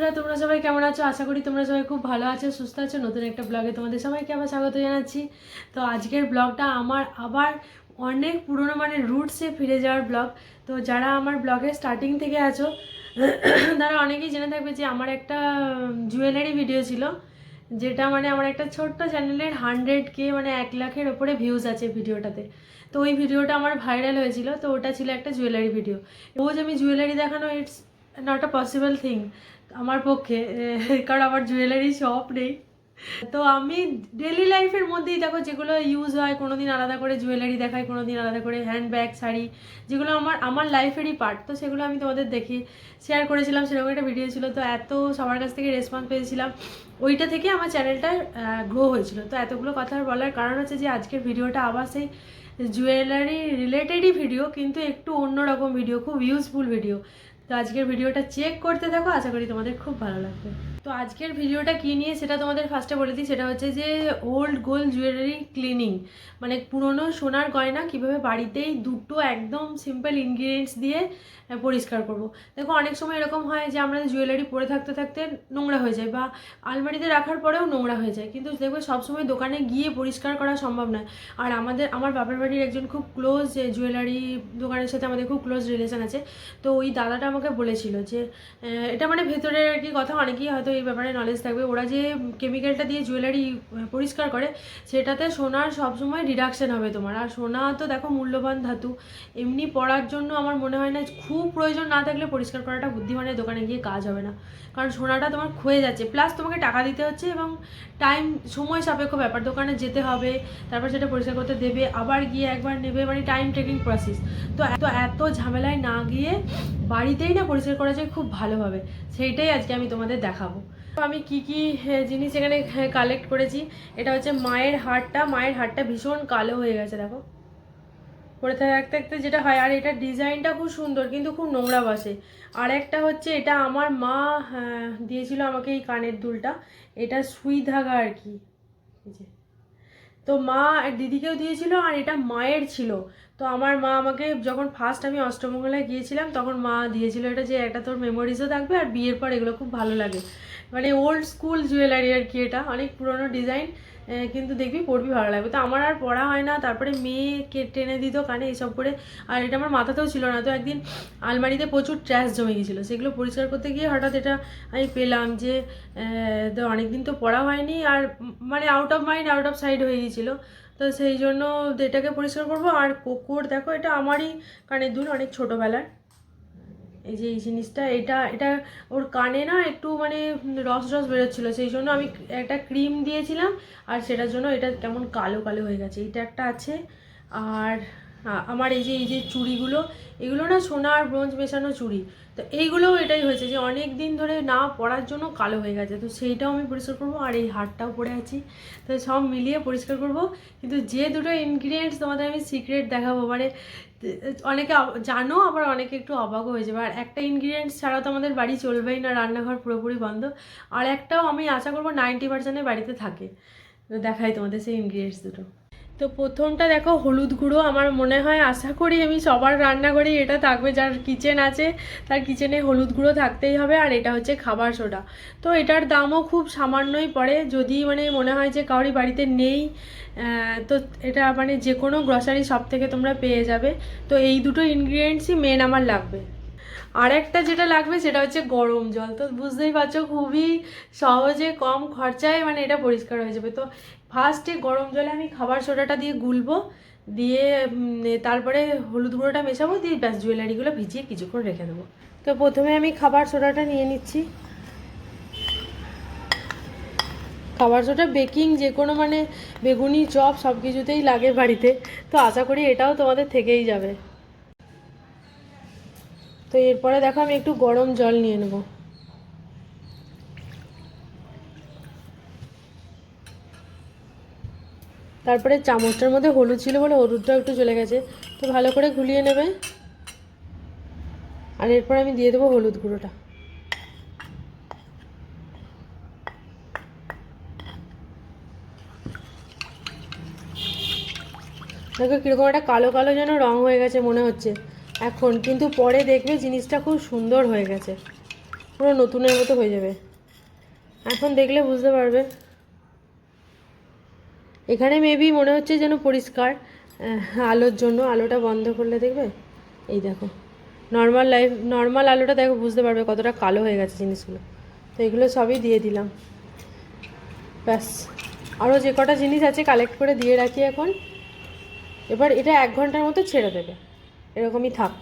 বন্ধুরা, তোমরা সবাই কেমন আছো? আশা করি তোমরা সবাই খুব ভালো আছো, সুস্থ আছো। নতুন একটা ব্লগে তোমাদের সবাইকে আবার স্বাগত জানাচ্ছি। তো আজকের ব্লগটা আমার আবার অনেক পুরনো মানে রুটসে ফিরে যাওয়ার ব্লগ। তো যারা আমার ব্লগের স্টার্টিং থেকে আছো তারা অনেকেই জেনে থাকবে যে আমার একটা জুয়েলারি ভিডিও ছিল, যেটা মানে আমার একটা ছোট্ট চ্যানেলের 100K মানে 1,00,000-এর ওপরে ভিউজ আছে ভিডিওটাতে। তো ওই ভিডিওটা আমার ভাইরাল হয়েছিল। তো ওটা ছিল একটা জুয়েলারি ভিডিও। রোজ আমি জুয়েলারি দেখানো it's not a possible thing আমার পক্ষে, কারণ আমার জুয়েলারি শপ নেই। তো আমি ডেলি লাইফের মধ্যেই দেখো যেগুলো ইউজ হয়, কোনো দিন আলাদা করে জুয়েলারি দেখাই, কোনো দিন আলাদা করে হ্যান্ডব্যাগ, শাড়ি, যেগুলো আমার লাইফেরই পার্ট। তো সেগুলো আমি তোমাদের দেখি শেয়ার করেছিলাম, সেরকম একটা ভিডিও ছিল। তো এত সবার কাছ থেকে রেসপন্স পেয়েছিলাম, ওইটা থেকে আমার চ্যানেলটা গ্রো হয়েছিল। তো এতগুলো কথা বলার কারণ হচ্ছে যে আজকের ভিডিওটা আবার সেই জুয়েলারি রিলেটেডই ভিডিও, কিন্তু একটু অন্যরকম ভিডিও, খুব ইউজফুল ভিডিও। তো আজকের ভিডিওটা চেক করতে থাকো, আশা করি তোমাদের খুব ভালো লাগবে। তো আজকের ভিডিওটা কী নিয়ে সেটা তোমাদের ফার্স্টে বলে দিই। সেটা হচ্ছে যে ওল্ড গোল্ড জুয়েলারি ক্লিনিং, মানে পুরনো সোনার গয়না কীভাবে বাড়িতেই দুটো একদম সিম্পল ইনগ্রিডিয়েন্টস দিয়ে পরিষ্কার করব। দেখো অনেক সময় এরকম হয় যে আমরা জুয়েলারি পরে থাকতে থাকতে নোংরা হয়ে যায়, বা আলমারিতে রাখার পরেও নোংরা হয়ে যায়, কিন্তু দেখবে সবসময় দোকানে গিয়ে পরিষ্কার করা সম্ভব নয়। আর আমার বাবার বাড়ির একজন খুব ক্লোজ জুয়েলারি দোকানের সাথে আমাদের খুব ক্লোজ রিলেশন আছে। তো ওই দাদাটা আমাকে বলেছিল যে এটা মানে ভেতরের আর কি কথা, অনেকেই হয়তো এই ব্যাপারে নলেজ থাকবে। ওরা যে কেমিক্যালটা দিয়ে জুয়েলারি পরিষ্কার করে সেটাতে সোনার সবসময় রিডাকশন হবে তোমার। আর সোনা তো দেখো মূল্যবান ধাতু, এমনি পড়ার জন্য আমার মনে হয় না, খুব প্রয়োজন না থাকলে পরিষ্কার করাটা বুদ্ধিমানের দোকানে গিয়ে কাজ হবে না, কারণ সোনাটা তোমার ক্ষয়ে যাচ্ছে, প্লাস তোমাকে টাকা দিতে হচ্ছে এবং টাইম সময় সাপেক্ষ ব্যাপার। দোকানে যেতে হবে, তারপর সেটা পরিষ্কার করতে দেবে, আবার গিয়ে একবার নেবে, মানে টাইম টেকিং প্রসেস। তো এত ঝামেলায় না গিয়ে বাড়িতেই না পরিষ্কার করা যায় খুব ভালোভাবে, সেইটাই আজকে আমি তোমাদের দেখাবো। তো আমি কি কি জিনিস এখানে কালেক্ট করেছি। এটা হচ্ছে মায়ের হারটা ভীষণ কালো হয়ে গেছে দেখো, পরে থাকতে থাকতে যেটা হয়। আর এটা ডিজাইনটা খুব সুন্দর, কিন্তু খুব নোংরা বসে। আর একটা হচ্ছে এটা আমার মা দিয়েছিল আমাকে, এই কানের দুলটা, এটা সুই ধাগা আর কি, এই যে। তো মা দিদিকেও দিয়েছিল, আর এটা মায়ের ছিল। তো আমার মা আমাকে যখন ফার্স্ট আমি অষ্টমঙ্গলায় গিয়েছিলাম তখন মা দিয়েছিল এটা, যে একটা তোর মেমোরিজও থাকবে আর বিয়ের পর এগুলো খুব ভালো লাগে। মানে ওল্ড স্কুল জুয়েলারি আর কি, এটা অনেক পুরনো ডিজাইন, কিন্তু দেখবি পরবি ভালো লাগবে। তো আমার আর পড়া হয় না, তারপরে মেয়ে টেনে দিত কানে এইসব করে। আর এটা আমার মাথাতেও ছিল না। তো একদিন আলমারিতে প্রচুর ট্র্যাশ জমে গেছিলো, সেগুলো পরিষ্কার করতে গিয়ে হঠাৎ এটা আমি পেলাম যে তো অনেকদিন তো পড়া হয়নি, আর মানে out of mind out of side হয়ে গিয়েছিলো। তো সেই জন্য এটাকে পরিষ্কার করবো। আর কোকোর দেখো, এটা আমারই কানের দুল, অনেক ছোটোবেলার। এই যে এই জিনিসটা, এটা ওর কানে না একটু মানে রস বেরোচ্ছিলো, সেই জন্য আমি একটা ক্রিম দিয়েছিলাম, আর সেটার জন্য এটা কেমন কালো কালো হয়ে গেছে। এটা একটা আছে। আর আমার এই যে চুড়িগুলো, এগুলো না সোনা আর ব্রোঞ্জ মেশানো চুড়ি। তো এইগুলোও এটাই হয়েছে যে অনেক দিন ধরে না পরার জন্য কালো হয়ে গেছে। তো সেইটাও আমি পরিষ্কার করবো। আর এই হারটাও পরে আছি, তো সব মিলিয়ে পরিষ্কার করব। কিন্তু যে দুটো ইনগ্রিডিয়েন্টস তোমাদের আমি সিক্রেট দেখাবো, মানে অনেকে জানো, আবার অনেকে একটু অবাকও হয়ে যাবে। আর একটা ইনগ্রিডিয়েন্টস ছাড়া তো আমাদের বাড়ি চলবেই না, রান্নাঘর পুরোপুরি বন্ধ। আর একটাও আমি আশা করবো 90% বাড়িতে থাকে। তো দেখাই তোমাদের সেই ইনগ্রিডিয়েন্টস দুটো। তো প্রথমটা দেখো, হলুদ গুঁড়ো। আমার মনে হয়, আশা করি আমি সবার রান্নাঘরেই এটা থাকবে, যার কিচেন আছে তার কিচেনে হলুদ গুঁড়ো থাকতেই হবে। আর এটা হচ্ছে খাবার সোডা। তো এটার দামও খুব সামান্যই পড়ে, যদি মানে মনে হয় যে কারোরই বাড়িতে নেই, তো এটা মানে যে কোনো গ্রসারি শপ থেকে তোমরা পেয়ে যাবে। তো এই দুটো ইনগ্রিডিয়েন্টসই মেন আমার লাগবে। আর একটা যেটা লাগবে সেটা হচ্ছে গরম জল। তো বুঝতেই পারছো খুবই সহজে কম খরচায় মানে এটা পরিষ্কার হয়ে যাবে। তো ফার্স্টে গরম জলে আমি খাবার সোডাটা দিয়ে গুলবো, দিয়ে তারপরে হলুদ গুঁড়োটা মেশাবো, দিয়ে ব্যাস জুয়েলারিগুলো ভিজিয়ে কিছুক্ষণ রেখে দেবো। তো প্রথমে আমি খাবার সোডাটা নিয়ে নিচ্ছি। খাবার সোডা বেকিং যে কোনো মানে বেগুনি চপ সব কিছুতেই লাগে বাড়িতে। তো আশা করি এটাও তোমাদের থেকেই যাবে। তো এরপরে দেখো আমি একটু গরম জল নিয়ে নেব। তারপরে চামচটার মধ্যে হলুদ ছিল বলে হলুদটাও একটু চলে গেছে, তো ভালো করে গুলিয়ে নেবে। আর এরপর আমি দিয়ে দেবো হলুদ গুঁড়োটা। দেখো কীরকম একটা কালো কালো যেন রং হয়ে গেছে মনে হচ্ছে এখন, কিন্তু পরে দেখবে জিনিসটা খুব সুন্দর হয়ে গেছে। পুরো নতুনের মতো হয়ে যাবে। এখন দেখলে বুঝতে পারবে। এখানে মেবি মনে হচ্ছে যেন পরিষ্কার, আলোর জন্য। আলোটা বন্ধ করলে দেখবে, এই দেখো নর্মাল আলোটা দেখো, বুঝতে পারবে কতটা কালো হয়ে গেছে জিনিসগুলো। তো এগুলো সবই দিয়ে দিলাম। ব্যাস, আরও যে কটা জিনিস আছে কালেক্ট করে দিয়ে রাখি এখন। এবার এটা 1 ঘন্টার মতো ছেড়ে দেবে, এরকমই থাক।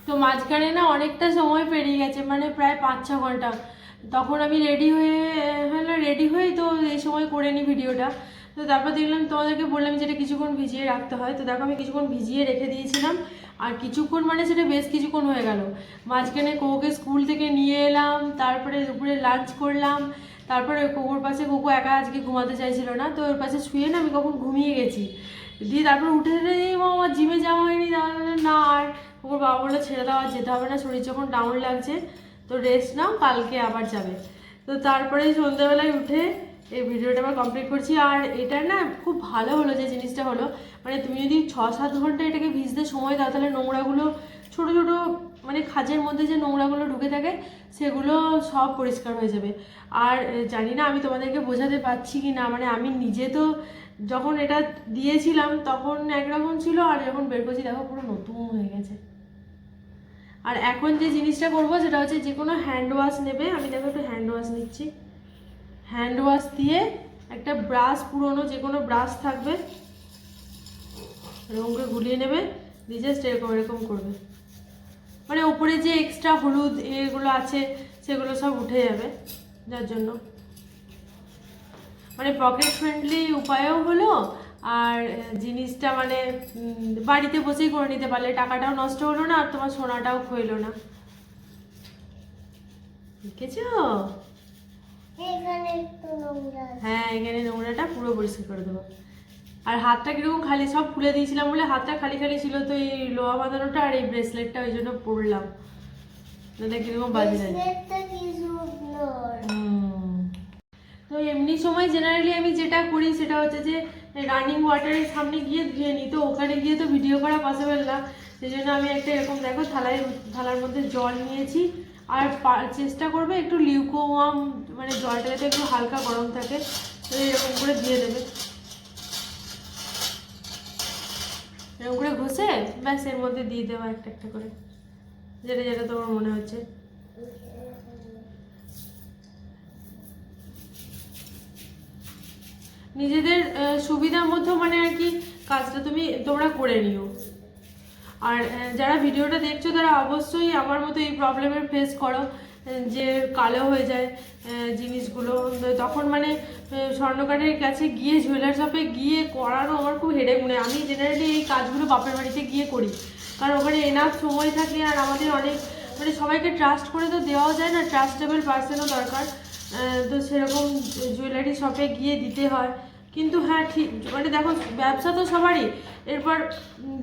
তো মাঝখানে না অনেকটা সময় পেরিয়ে গেছে, মানে প্রায় 5-6 ঘন্টা। তখন আমি রেডি হই, তো এই সময় করে নিই ভিডিওটা। তো তারপর দেখলাম, তোমাদেরকে বললাম যেটা কিছুক্ষণ ভিজিয়ে রাখতে হয়। তো দেখো আমি কিছুক্ষণ ভিজিয়ে রেখে দিয়েছিলাম। আর কিছুক্ষণ মানে সেটা বেশ কিছুক্ষণ হয়ে গেল। মাঝখানে কোকোকে স্কুল থেকে নিয়ে এলাম, তারপরে দুপুরে লাঞ্চ করলাম। তারপরে কোকোর পাশে, কোকো একা আজকে ঘুমাতে চাইছিল না, তো ওর পাশে শুয়ে না আমি কখন ঘুমিয়ে গেছি। দিয়ে তারপর উঠে আমার জিমে যাওয়া হয়নি। না, আর ওর বাবা বলে ছেড়ে দেওয়া, যেতে হবে না, শরীর যখন ডাউন লাগছে তো রেস্ট নাও, কালকে আবার যাবে। তো তারপরে সন্ধ্যাবেলায় উঠে এই ভিডিওটা আবার কমপ্লিট করছি। আর এটা না খুব ভালো হলো যে জিনিসটা হলো, মানে তুমি যদি 6-7 ঘন্টা এটাকে ভিজতে সময় দাও, তাহলে নোংরাগুলো ছোটো ছোটো মানে খাঁজের মধ্যে যে নোংরাগুলো ঢুকে থাকে সেগুলো সব পরিষ্কার হয়ে যাবে। আর জানি না আমি তোমাদেরকে বোঝাতে পারছি কি না, মানে আমি নিজে তো যখন এটা দিয়েছিলাম তখন একরকম ছিল, আর যখন বের করছি দেখো পুরো নতুন হয়ে গেছে। আর এখন যে জিনিসটা করবো সেটা হচ্ছে যে কোনো হ্যান্ড ওয়াশ নেবে। আমি দেখো একটু হ্যান্ড ওয়াশ নিচ্ছি। হ্যান্ড ওয়াশ দিয়ে একটা ব্রাশ, পুরোনো যে কোনো ব্রাশ থাকবে, এরকম করে গুলিয়ে নেবে, দিয়ে জাস্ট এরকম করবে। মানে উপরে যে এক্সট্রা হলুদ এগুলো আছে সেগুলো সব উঠে যাবে, যার জন্য মানে পকেট ফ্রেন্ডলি উপায়ও হলো। আর জিনিসটা মানে বাড়িতে বসেই করে নিতে পারলে, টাকাটাও নষ্ট হলো না, আর তোমার সোনাটাও খইলো না। দেখেছ? হ্যাঁ, এখানে নোংরাটা পুরো পরিষ্কার করে দেবো। আর হাতটা কিরকম খালি, সব খুলে দিয়েছিলাম বলে হাতটা খালি খালি ছিল। তো এই লোহা বাঁধানোটা আর এই ব্রেসলেটটা ওই জন্য পরলাম, এটা কিরকম বাজে লাগে। তো এমনি সময় জেনারেলি আমি যেটা করি সেটা হচ্ছে যে রানিং ওয়াটারের সামনে গিয়ে ধুয়ে নিই। তো ওখানে গিয়ে তো ভিডিও করা পসিবল না, সেই জন্য আমি একটা এরকম দেখো থালার মধ্যে জল নিয়েছি। আর চেষ্টা করবে একটু লিউকোয়ার্ম, মানে জলটা যাতে একটু হালকা গরম থাকে, তো এরকম করে দিয়ে দেবে। এরকম করে ঘষে ব্যাস এর মধ্যে দিয়ে দেওয়া একটা একটা করে, যেটা যেটা তোমার মনে হচ্ছে। নিজেদের সুবিধার মধ্যে মানে আর কি কাজটা তোমরা করে নিও। আর যারা ভিডিওটা দেখছো তারা অবশ্যই আমার মতো এই প্রবলেমের ফেস করো, যে কালো হয়ে যায় জিনিসগুলো। তখন মানে স্বর্ণকারের কাছে গিয়ে, জুয়েলার শপে গিয়ে করানো আমার খুব হেডেক মনে হয়। আমি জেনারেলি এই কাজগুলো বাপের বাড়িতে গিয়ে করি, কারণ ওখানে এনাফ সময় থাকে। আর আমাদের অনেক মানে সবাইকে ট্রাস্ট করে তো দেওয়াও যায় না, ট্রাস্টেবল পার্সনও দরকার। তো সেরকম জুয়েলারি শপে গিয়ে দিতে হয়। কিন্তু হ্যাঁ ঠিক, মানে দেখো ব্যবসা তো সবারই, এরপর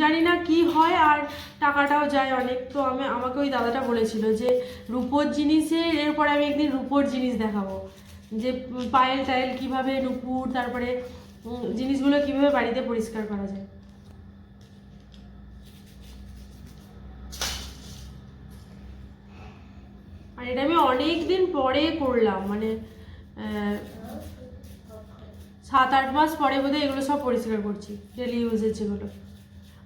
জানি না কি হয়, আর টাকাটাও যায় অনেক। তো আমাকে ওই দাদাটা বলেছিল যে রূপোর জিনিসের, এরপরে আমি একদিন রূপোর জিনিস দেখাবো, যে পায়েল টায়েল কীভাবে, নুপুর, তারপরে জিনিসগুলো কীভাবে বাড়িতে পরিষ্কার করা যায়। আর এটা আমি অনেক দিন পরে করলাম, মানে 7-8 মাস পরে বোধহয় এগুলো সব পরিষ্কার করছি, ডেলি ইউজের যেগুলো।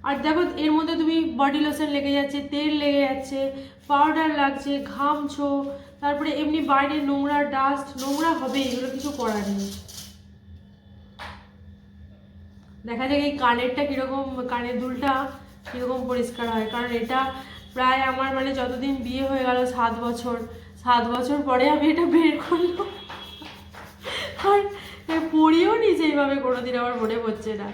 আর দেখো এর মধ্যে তুমি বডি লোশন লেগে যাচ্ছে, তেল লেগে যাচ্ছে, পাউডার লাগছে, ঘামছো, তারপরে এমনি বাইরে নোংরা ডাস্ট, নোংরা হবে, এগুলো কিছু করার নেই। দেখা যাক এই কানেরটা কীরকম, কানের দুলটা কীরকম পরিষ্কার হয়, কারণ এটা প্রায় আমার মানে যতদিন বিয়ে হয়ে গেল 7 বছর, 7 বছর পরে আমি এটা বের করলাম। আর পড়িও নি সেইভাবে কোনোদিন, আমার মনে পড়ছে না।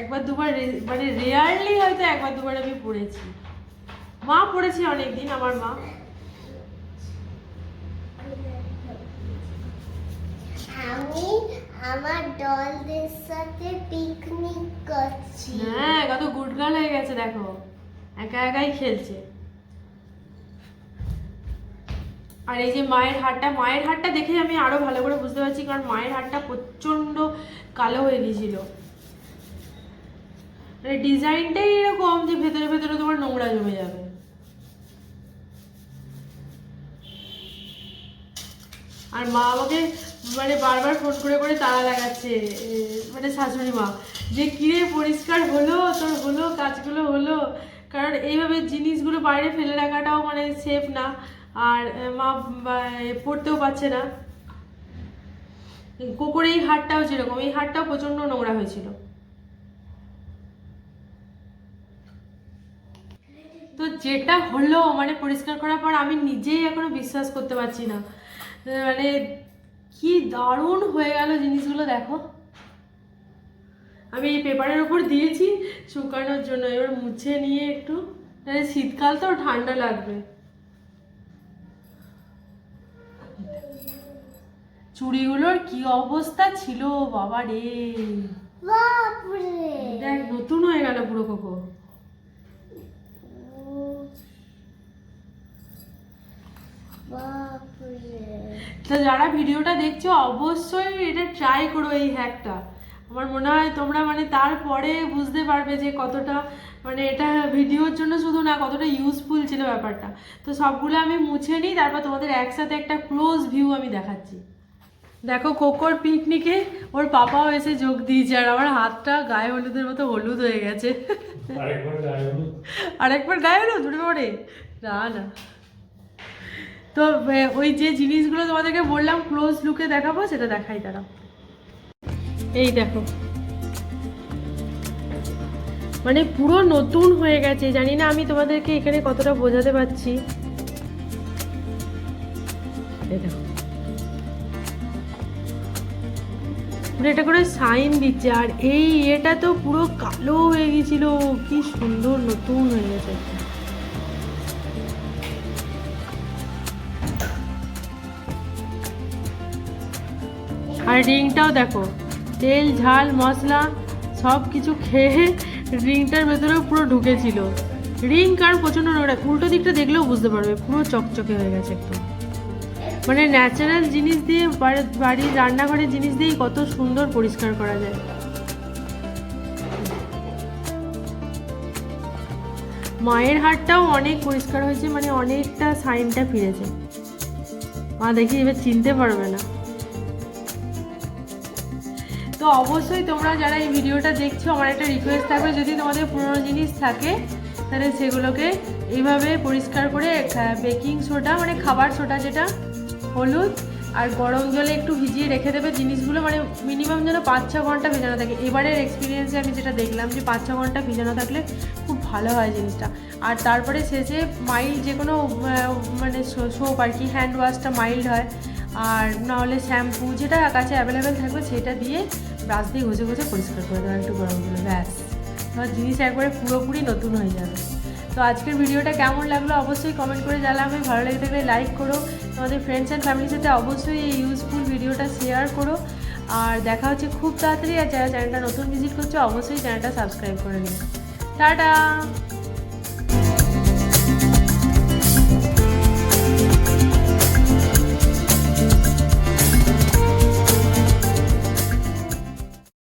একবার দুবার, মানে রেয়ারলি হয়তো একবার দুবার আমি পড়েছি। মা পড়েছি অনেকদিন, আমার মা। আমি আমার ডলদের সাথে পিকনিক করছি। হ্যাঁ, কত গুড গার্ল হয়ে গেছে দেখো, একা একাই খেলছে। আর এই যে মায়ের হারটা দেখে আমি আরো ভালো করে বুঝতে পারছি, কারণ মায়ের হারটা প্রচন্ড কালো হয়ে গিয়েছিল। মানে ডিজাইনটাই এরকম যে ভেতরে ভেতরে তোমার নোংরা জমে যাবে। আর মা আমাকে মানে বারবার ফোন করে করে তাড়া লাগাচ্ছে, মানে শাশুড়ি মা, যে কিরে পরিষ্কার হলো তোর, হলো কাজগুলো হলো। কারণ এইভাবে জিনিসগুলো বাইরে ফেলে রাখাটাও মানে সেফ না, আর মা পড়তেও পারছে না। কোকোর এই হারটাও যেরকম, এই হারটাও প্রচন্ড নোংরা হয়েছিল। তো যেটা হলো মানে পরিষ্কার করার পর আমি নিজেই এখনো বিশ্বাস করতে পারছি না, মানে কি দারুণ হয়ে গেল জিনিসগুলো। দেখো আমি এই পেপারের উপর দিয়েছি শুকানোর জন্য, এবার মুছে নিয়ে একটু, মানে শীতকাল তো ঠান্ডা লাগবে। চুড়িগুলোর কি অবস্থা ছিল বাবা রে, দেখ নতুন হয়ে গেল পুরো কোকো। তো যারা ভিডিওটা দেখছো অবশ্যই এটা ট্রাই করো এই হ্যাকটা। আমার মনে হয় তোমরা মানে তারপরে বুঝতে পারবে যে কতটা মানে এটা ভিডিওর জন্য শুধু না, কতটা ইউজফুল ছিল ব্যাপারটা। তো সবগুলো আমি মুছে নিই, তারপর তোমাদের একসাথে একটা ক্লোজ ভিউ আমি দেখাচ্ছি। দেখো কোকোর পিকনিকে ওর পাপাও এসে যোগ দিয়েছে, আর আমার হাতটা গায়ে হলুদের মতো হলুদ হয়ে গেছে। আরেকবার গায়ে হলুদ পরে না না। তো ওই যে জিনিসগুলো তোমাদেরকে বললাম ক্লোজ লুকে দেখাবো, সেটা দেখাই তারা। এই দেখো মানে পুরো নতুন হয়ে গেছে। জানি না আমি তোমাদেরকে এখানে কতটা বোঝাতে পারছি। এই দেখো এটা করে সাইন দিচ্ছে, আর এই এটা তো পুরো কালো হয়ে গেছিল, কি সুন্দর নতুন হয়ে গেছে। আর রিংটাও দেখো, তেল ঝাল মশলা সব কিছু খেয়ে রিংটার ভেতরেও পুরো ঢুকেছিল। রিং কারণ প্রচণ্ড নোংরা, উল্টো দিকটা দেখলেও বুঝতে পারবে পুরো চকচকে হয়ে গেছে একদম। মানে ন্যাচারাল জিনিস দিয়ে বাড়ির রান্নাঘরের জিনিস দিয়েই কত সুন্দর পরিষ্কার করা যায়। মায়ের হাড়টাও অনেক পরিষ্কার হয়েছে, মানে অনেকটা সাইনটা ফিরেছে। মা দেখি এবার চিনতে পারবে না। তো অবশ্যই তোমরা যারা এই ভিডিওটা দেখছো, আমার একটা রিকোয়েস্ট থাকবে, যদি তোমাদের পুরনো জিনিস থাকে তাহলে সেগুলোকে এইভাবে পরিষ্কার করে বেকিং সোডা মানে খাবার সোডা যেটা, হলুদ আর গরম জলে একটু ভিজিয়ে রেখে দেবে জিনিসগুলো, মানে মিনিমাম যেন 5-6 ঘন্টা ভেজানো থাকে। এবারের এক্সপিরিয়েন্সে আমি যেটা দেখলাম যে 5-6 ঘন্টা ভেজানো থাকলে খুব ভালো হয় জিনিসটা। আর তারপরে শেষে মাইল্ড যে কোনো মানে সোপ আর কি, হ্যান্ড ওয়াশটা মাইল্ড হয়, আর নাহলে শ্যাম্পু যেটা কাছে অ্যাভেলেবেল থাকবে সেটা দিয়ে ব্রাশ দিয়ে ঘষে ঘষে পরিষ্কার করে দেওয়া একটু গরম জলে, ব্যাস তোমার জিনিস একবারে পুরোপুরি নতুন হয়ে যাবে। তো আজকের ভিডিওটা কেমন লাগলো অবশ্যই কমেন্ট করে জানাবে। ভালো লেগে থাকলে লাইক করো, তোমাদের ফ্রেন্ডস অ্যান্ড ফ্যামিলির সাথে অবশ্যই এই ইউজফুল ভিডিওটা শেয়ার করো। আর দেখা হচ্ছে খুব তাড়াতাড়ি। আর যারা চ্যানেলটা নতুন ভিজিট করছো অবশ্যই চ্যানেলটা সাবস্ক্রাইব করে নিও। টাটা।